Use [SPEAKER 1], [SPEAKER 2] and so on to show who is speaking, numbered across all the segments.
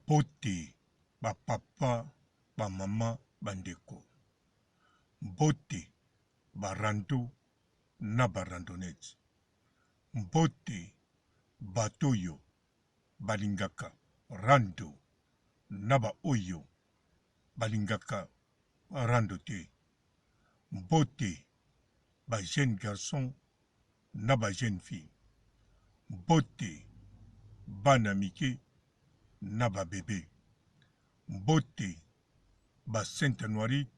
[SPEAKER 1] Mbote, papa, mama, bandeko. Mbote, barando, na barandonete. Mbote, batoyo, balingaka, rando, naba oyo, balingaka, rando te. Mbote, ba jeune garçon, naba jeune fille. Mbote, bana mike, naba bébé. Mbote, ba Sainte Noirite,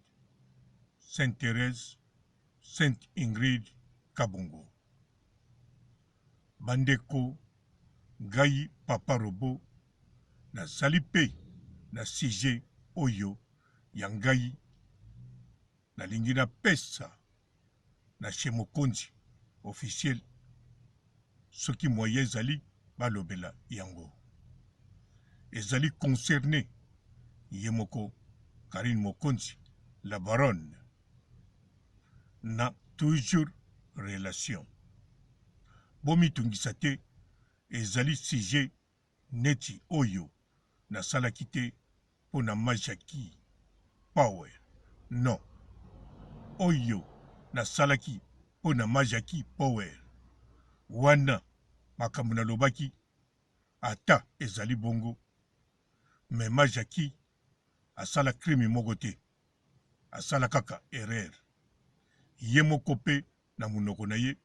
[SPEAKER 1] Sainte Thérèse, Sainte Ingrid, Kabongo. Bandeko, Gayi Papa Robo, na salipe, na sije oyo, yangai, na lingina pesa, na shemokonzi, officiel, soki moye zali, balobela yango. Ezali concerné, Yemoko, Karine Mokonzi, la baronne, na toujours relation. Bomi tungisate, ezali sije neti oyo, na salakite, pona majaki, power. Non. Oyo, na salaki, pona majaki, power. Wana, makamuna lobaki, ata ezali bongo, me majaki, asala krimi mogote, asala kaka erreur. Ye moko pe na munoko na ye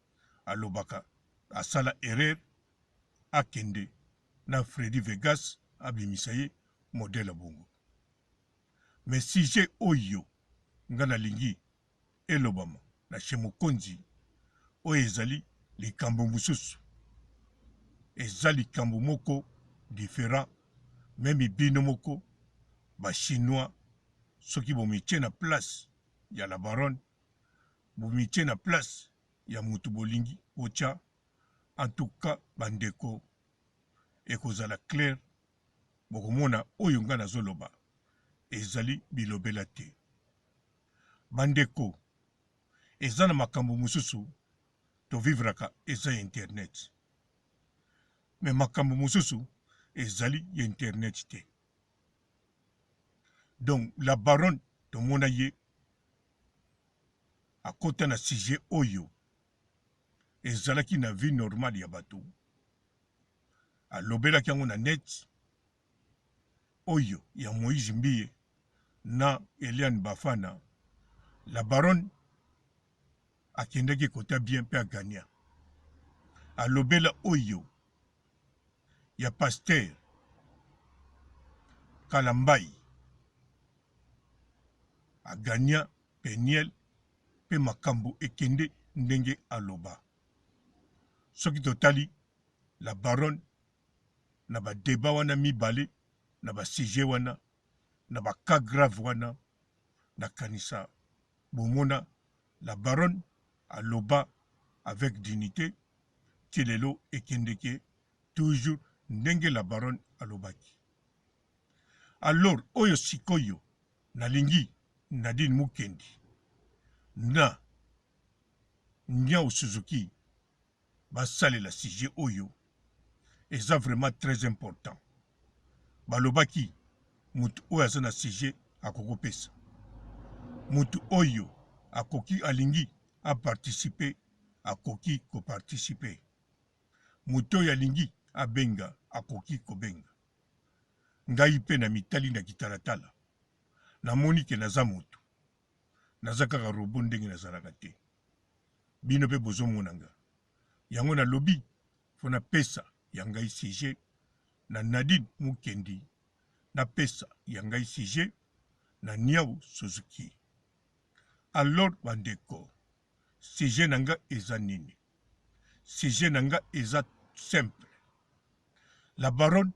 [SPEAKER 1] alobaka asala erreur akende na Freddy Vegas abimisa ye modele bongo. Mais si j'ai oyo nga nalingi elobama na shemokonzi oyo ezali likambo mususu. Ezali likambo moko différent, même bino moko ba chinois soki bomitie na place ya la baronne, bomitie na place ya mutu bolingi ocha, en tout cas bandeko ekozala clair, bokomona oyo nga nazoloba ezali bilobela te. Bandeko, eza na makambo mususu to vivraka eza internet. Me makambo mususu ezali internet te. Donc la baronne to mona ye akota na sujet oyo ezalaki na vie normale ya bato. Alobelaki yango na net oyo ya Moïse Mbiye na Eliane Bafana. La baronne akendaki kota bien pe agania. Alobela oyo ya pasteur Kalambai agania Peniel pe makambo ekende ndenge aloba. Soki totali la baronne na ba débat wana mibale, na ba sujet wana, na ba cas grave wana, na kanisa bomona la baronne aloba avec dignité, tilelo ekendeke toujours ndenge la baronne alobaki. Alors oyo sikoyo nalingi Nadine Mukendi na Nyao Suzuki basale la sujet oyo eza vraiment très important. Balobaki mutu oyo aza na sujet akokopesa. Mutu oyo akoki alingi a participer akoki ko participer. Mutu oyo alingi abenga akoki kobenga. Ngai pe na mitali na kitalatala. Namoni ke naza mutu. Naza kaka robo ndenge nazalaka te. Bino pe bozomona nga. Yango na lobi fona pesa ya ngai sujet na Nadine Mukendi, na pesa ya ngai sujet na Nyao Suzuki. Alors bandeko, sujet nanga eza nini? Sujet nanga eza simple. La baronne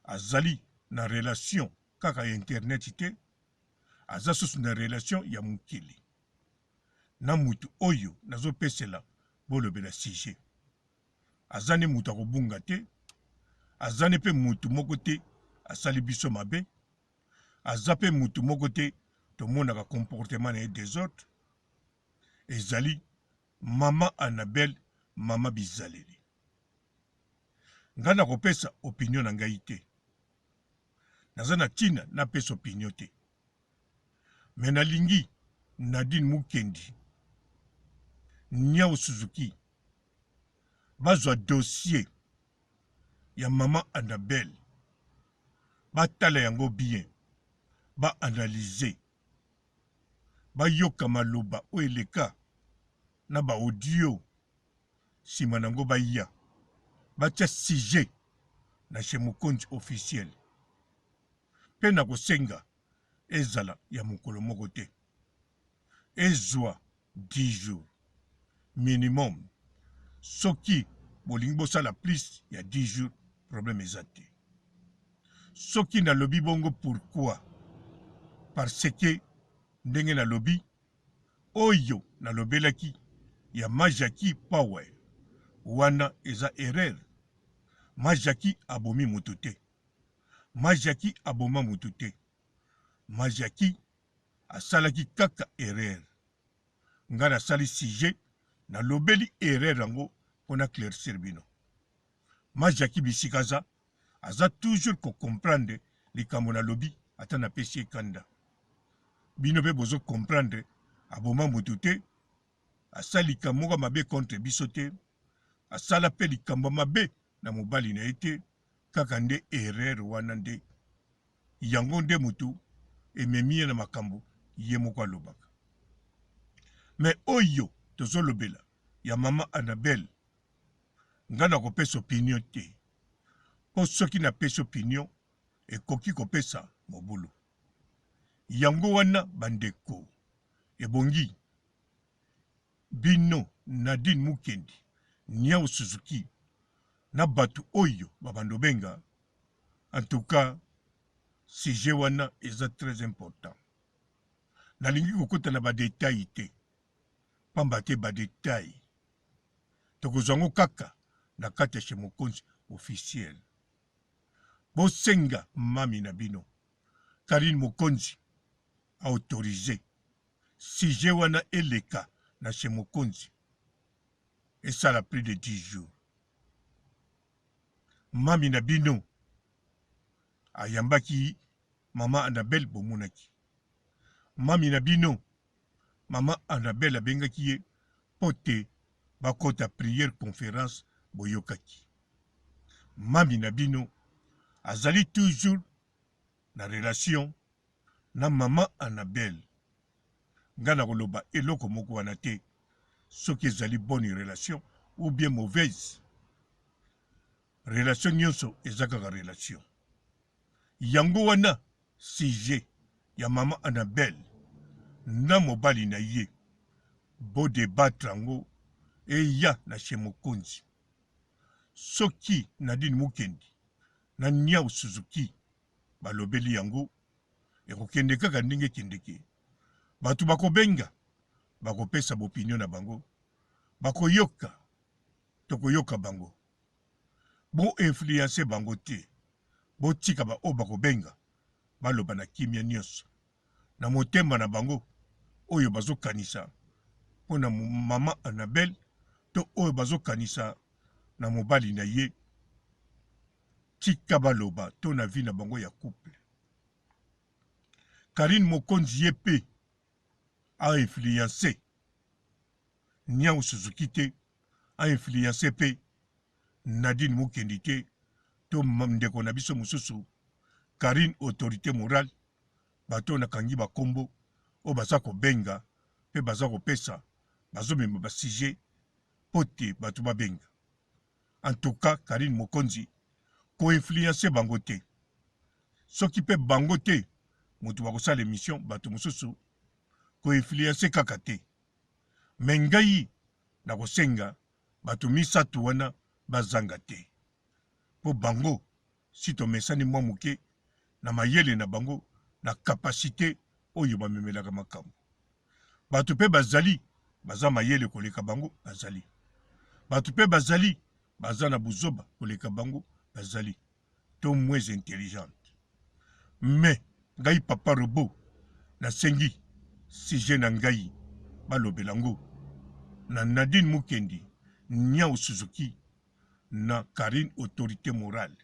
[SPEAKER 1] azali na relation kaka internet te, aza susu na relation ya mukili. Na mutu oyo nazo pesela bolobela sujet. Azane mutu akobunga te, azane pe mutu moko te asali biso mabe, azape mutu moko te tomonaka comportement na ye des autres. Ezali mama Annabelle, mama Bizaleli. Nga na kopesa opinion na ngai te. naza na ntina napesa opinion te. Me nalingi Nadine Mukendi, Niao Suzuki bazwa dossier ya mama Annabelle, batala yango bien, ba analyser, ba yoka maloba o eleka na ba audio sima nango baya, batia sujet na chez Mokonzi officiel. Pe na kosenga ezala ya mokolo moko te, ezwa 10 jours minimum. Soki bolingi bosala plus ya 10 jours, problème eza te. Soki na lobi bongo pourquoi? Parce que ndenge na lobi oyo na lobelaki ya Majaki Power wana eza erreur. Majaki abomi mutu te, Majaki aboma mutu te, Majaki asalaki kaka erreur. Nga nasali sujet na lobeli erreur yango pona claircir bino. Majaki bisikaza aza toujours ko comprendre likambo na lobi ata na pesi ekanda. Bino pe bozo comprendre aboma mutu te, asali likambo mabe contre biso te, asala pe likambo mabe na mobali na ete, kaka nde erreur wana nde yango nde mutu ememi na makambo ye moko alobaka. Me oyo tozolobela ya mama Annabelle, nga na kopesa opinion te. Po soki na pesa opinion, ekoki kopesa mobulu. Yango wana bandeko, ebongi bino Nadine Mukendi, Niao Suzuki, na batu oyo babando benga. En tout cas, sujet wana eza très important. Nalingi kokota na ba détail te, pamba te ba détail tokozango kaka na kati ya chez Mokonzi officiel. Bosenga mami na bino Karine Mokonzi a autorisé sujet wana eleka na chez Mokonzi, et ça la plus de 10 jours. Mami na bino ayambaki mama Annabelle bomonaki. Mami na bino mama Annabelle abengaki ye pote bakota prière conférence boyokaki. Mami na bino azali toujours na relation na mama Annabelle. Nga na koloba eloko moko wana te, soki ezali bonne relation ou bien mauvaise. Relation nyonso eza kaka relation. Yango wana sujet ya mama Annabelle na mobali na ye bo débattre yango eya na chez Mokonzi. Soki Nadine Mukendi na Niao Suzuki balobeli yango, ekokende kaka ndenge kendeke. Batu bakobenga, bakopesa bopinion na bango, bakoyoka, tokoyoka bango. Bo influencer bango te, bo tika ba o bakobenga, baloba na kimia nyonso. Na motema na bango, oyo bazo kanisa, pona mama Annabelle, to oyo bazo kanisa na mobali na ye, tika baloba, to na vi na bango ya couple. Karine Mokonzi ye pe a influencé Niao Suzuki te, a influencé pe Nadine Mukendi te, to ndeko na biso mususu Karine autorité morale, bato na kangi bakombo o baza kobenga pe baza kopesa bazo mema ba sujet pote bato babenga. En tout cas, Karine Mokonzi ko influencer bango te. Soki pe bango te, mutu bakosala émission bato mususu ko influencer kaka te. Mengai na kosenga bato misatu wana bazanga te. Po bango si to mesani mwa muke na mayele na bango na kapasite oyo bamemelaka makambo. Bato pe bazali baza mayele koleka bango bazali. Bato pe bazali baza na buzoba koleka bango bazali. To moins intelligente. Mais ngai papa robot na sengi sujet na ngai balobelango na Nadine Mukendi, Niao Suzuki na Karine autorité morale.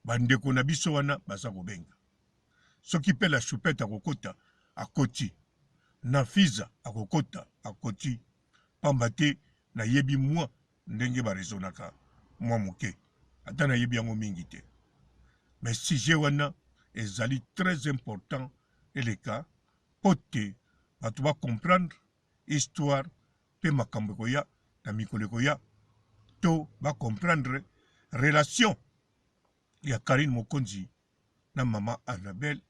[SPEAKER 1] bandeko na biso wana baza kobenga. Soki pe la choupette akokota akoti, na fiza akokota akoti, pamba te na yebi mwa ndenge barezonaka mwa moke, ata na yebi yango mingi te. Mais sujet wana ezali très important eleka pote bato ba comprendre histoire pe makambo koya na mikolo koya to ba comprendre relation ya Karine Mokonzi na mama Annabelle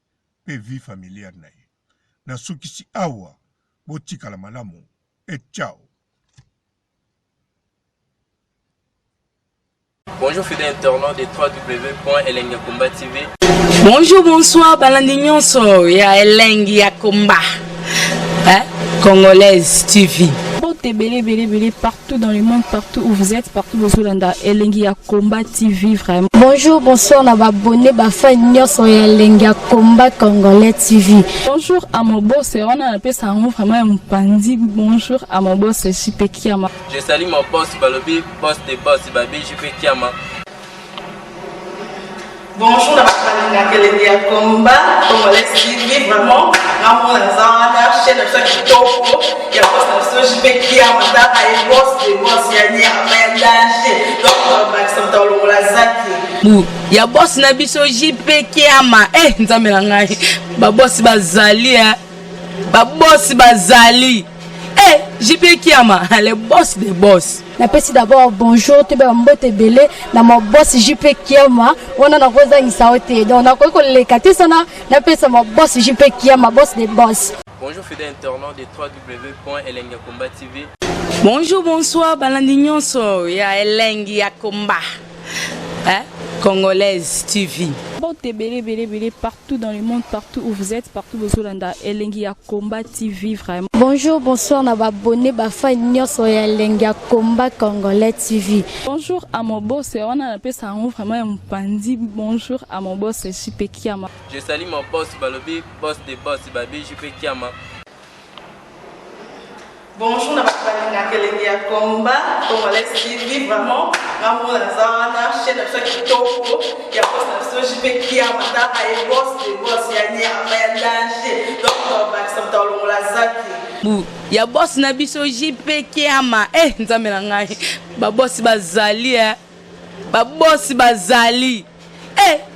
[SPEAKER 1] pe vie familiale na ye. Na sukisi awa botika la malamu et ciao.
[SPEAKER 2] Bonjour fidèles internautes de www.elengiakomba TV.
[SPEAKER 3] Bonjour, bonsoir, balandi nyonso ya Elengiakomba, Congolaise TV.
[SPEAKER 4] Belé partout dans le monde, partout où vous êtes, partout où vous êtes, Elengiakomba TV vraiment.
[SPEAKER 5] Bonjour, bonsoir, on a abonné fan nyonso ya Elengiakomba Congolais TV.
[SPEAKER 4] Bonjour à mon boss, on a appelé ça vraiment un pandi. Bonjour à mon boss, JP Kiama.
[SPEAKER 2] Je salue mon boss Balobi, boss des boss Babi, JP Kiama.
[SPEAKER 3] Bonjour, Elengiakomba Congolais TV vraiment. Ramon Zana, chaîne de chaque topo, il y a pas de JP Kiama, et boss des boss, il y a un danger. Donc, Maxime Tolo Lazaki. Il y a boss Nabiso JP Kiama, nzambe na ngai. Ba boss bazali, ba boss bazali. JP Kiama, le boss des boss.
[SPEAKER 5] Napesi d'abord bonjour, tu peux mbote belé na mon boss JP Kiama, on a na rosa insaote. Donc na ko le katisana, napesa mon boss JP Kiama, boss des boss.
[SPEAKER 2] Bonjour fidèles internautes de www.elengiakomba TV.
[SPEAKER 3] Bonjour, bonsoir, balandi nyonso ya Elengiakomba, Congolaise TV.
[SPEAKER 4] Belé partout dans le monde, partout où vous êtes, partout où vous êtes, Elengiakomba TV vraiment.
[SPEAKER 5] Bonjour, bonsoir, on a abonné fan nyonso ya Elengiakomba Congolais TV.
[SPEAKER 4] Bonjour à mon boss, on a appelé ça vraiment un pandi. Bonjour à mon boss, JP Kiama.
[SPEAKER 2] Je salue mon boss Balobi, boss des boss Babi, JP Kiama.
[SPEAKER 3] Bonjour, Elengiakomba Congolais TV vraiment. Ramon Zana, chaîne de chaque topo, il y a pas de JP Kiama, et boss des boss, il y a un danger. Donc, Maxime Tolo Lazaki. Il y a boss Nabiso JP Kiama, nzambe na ngai. Ba boss bazali, ba boss bazali.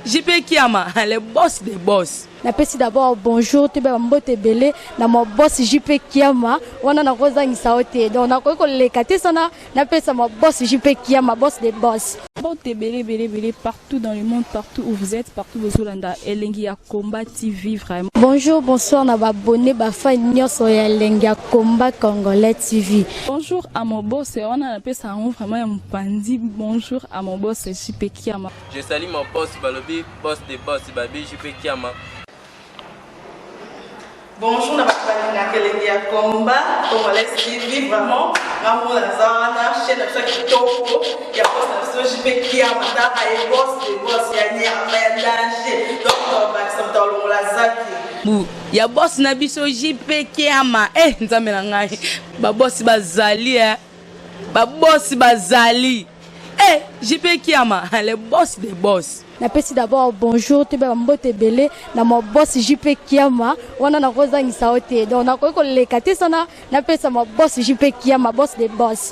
[SPEAKER 3] JP Kiama, le boss des boss.
[SPEAKER 5] Napesi d'abord bonjour, tu peux mbote belé na mon boss JP Kiama, on a na rosa insaote. Donc na ko le katisana, napesa mon boss JP Kiama, boss des boss.
[SPEAKER 4] Belé partout dans le monde, partout où vous êtes, partout où vous êtes, Elengiakomba TV vraiment.
[SPEAKER 5] Bonjour, bonsoir, on a abonné fan nyonso ya Elengiakomba Congolais TV.
[SPEAKER 4] Bonjour à mon boss, on a appelé ça vraiment un pandi. Bonjour à mon boss, JP Kiama.
[SPEAKER 2] Je salue mon boss Balobi, boss des boss Babi, JP Kiama. Bonjour, Elengiakomba Congolais TV vraiment. Ramon Zana, chaîne de chaque topo, il y a pas de JP Kiama, et boss des boss, il y a un danger. Donc, Maxime Tolo Lazaki. Il y a boss Nabiso JP Kiama, nzambe na ngai. Ba boss bazali, ba boss bazali. JP Kiama, le boss des boss.
[SPEAKER 5] Napesi d'abord bonjour, tu peux mbote belé na mon boss JP Kiama, on a na rosa insaote. Donc na ko le katisana, napesa mon boss JP Kiama, boss des boss.